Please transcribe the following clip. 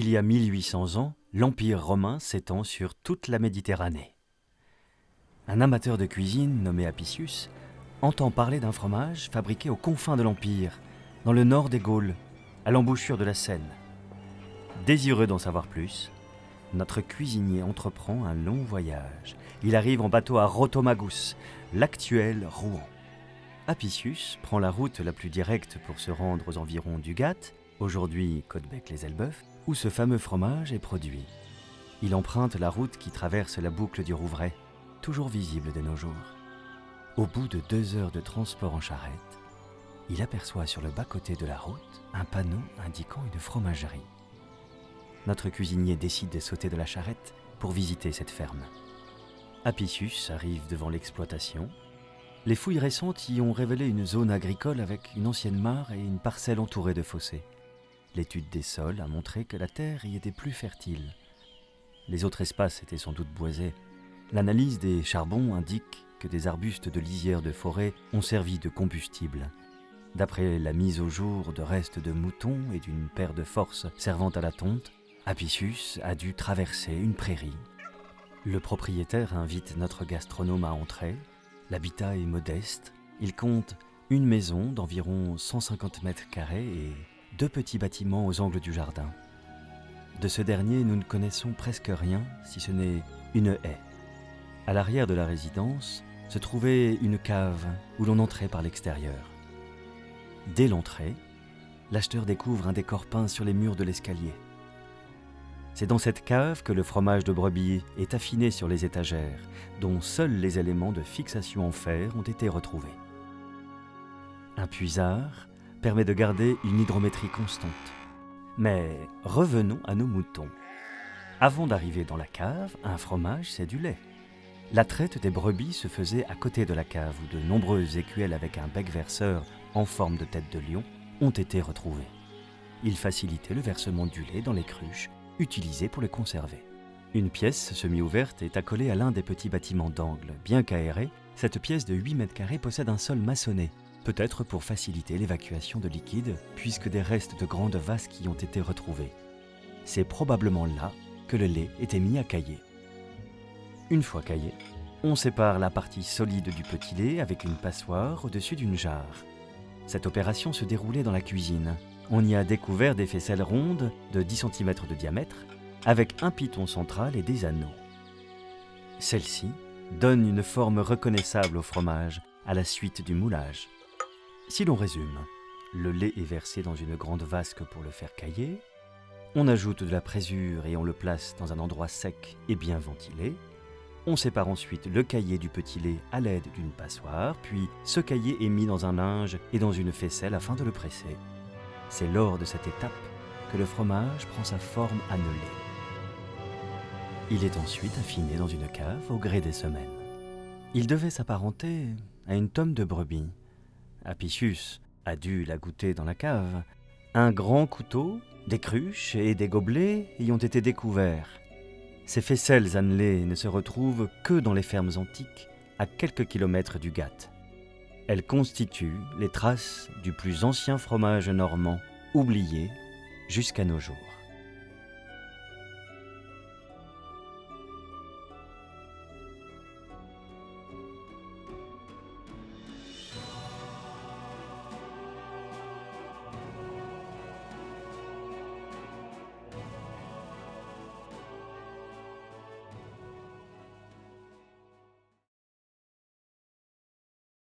Il y a 1800 ans, l'Empire romain s'étend sur toute la Méditerranée. Un amateur de cuisine nommé Apicius entend parler d'un fromage fabriqué aux confins de l'Empire, dans le nord des Gaules, à l'embouchure de la Seine. Désireux d'en savoir plus, notre cuisinier entreprend un long voyage. Il arrive en bateau à Rotomagus, l'actuel Rouen. Apicius prend la route la plus directe pour se rendre aux environs du Gât, aujourd'hui Côtebec-les-Elbeuf, où ce fameux fromage est produit. Il emprunte la route qui traverse la boucle du Rouvray, toujours visible de nos jours. Au bout de 2 heures de transport en charrette, il aperçoit sur le bas-côté de la route un panneau indiquant une fromagerie. Notre cuisinier décide de sauter de la charrette pour visiter cette ferme. Apicius arrive devant l'exploitation. Les fouilles récentes y ont révélé une zone agricole avec une ancienne mare et une parcelle entourée de fossés. L'étude des sols a montré que la terre y était plus fertile. Les autres espaces étaient sans doute boisés. L'analyse des charbons indique que des arbustes de lisière de forêt ont servi de combustible. D'après la mise au jour de restes de moutons et d'une paire de forces servant à la tonte, Apicius a dû traverser une prairie. Le propriétaire invite notre gastronome à entrer. L'habitat est modeste. Il compte une maison d'environ 150 mètres carrés et 2 petits bâtiments aux angles du jardin. De ce dernier, nous ne connaissons presque rien, si ce n'est une haie. À l'arrière de la résidence se trouvait une cave où l'on entrait par l'extérieur. Dès l'entrée, l'acheteur découvre un décor peint sur les murs de l'escalier. C'est dans cette cave que le fromage de brebis est affiné sur les étagères, dont seuls les éléments de fixation en fer ont été retrouvés. Un puisard permet de garder une hydrométrie constante. Mais revenons à nos moutons. Avant d'arriver dans la cave, un fromage, c'est du lait. La traite des brebis se faisait à côté de la cave où de nombreuses écuelles avec un bec verseur en forme de tête de lion ont été retrouvées. Il facilitait le versement du lait dans les cruches utilisées pour le conserver. Une pièce semi-ouverte est accolée à l'un des petits bâtiments d'angle. Bien qu'aérée, cette pièce de 8 mètres carrés possède un sol maçonné, peut-être pour faciliter l'évacuation de liquide, puisque des restes de grandes vasques y ont été retrouvés. C'est probablement là que le lait était mis à cailler. Une fois caillé, on sépare la partie solide du petit lait avec une passoire au-dessus d'une jarre. Cette opération se déroulait dans la cuisine. On y a découvert des faisselles rondes de 10 cm de diamètre, avec un piton central et des anneaux. Celles-ci donnent une forme reconnaissable au fromage à la suite du moulage. Si l'on résume, le lait est versé dans une grande vasque pour le faire cailler, on ajoute de la présure et on le place dans un endroit sec et bien ventilé, on sépare ensuite le caillé du petit lait à l'aide d'une passoire, puis ce caillé est mis dans un linge et dans une faisselle afin de le presser. C'est lors de cette étape que le fromage prend sa forme annelée. Il est ensuite affiné dans une cave au gré des semaines. Il devait s'apparenter à une tome de brebis. Apicius a dû la goûter dans la cave. Un grand couteau, des cruches et des gobelets y ont été découverts. Ces faisselles annelées ne se retrouvent que dans les fermes antiques, à quelques kilomètres du Gât. Elles constituent les traces du plus ancien fromage normand, oublié jusqu'à nos jours.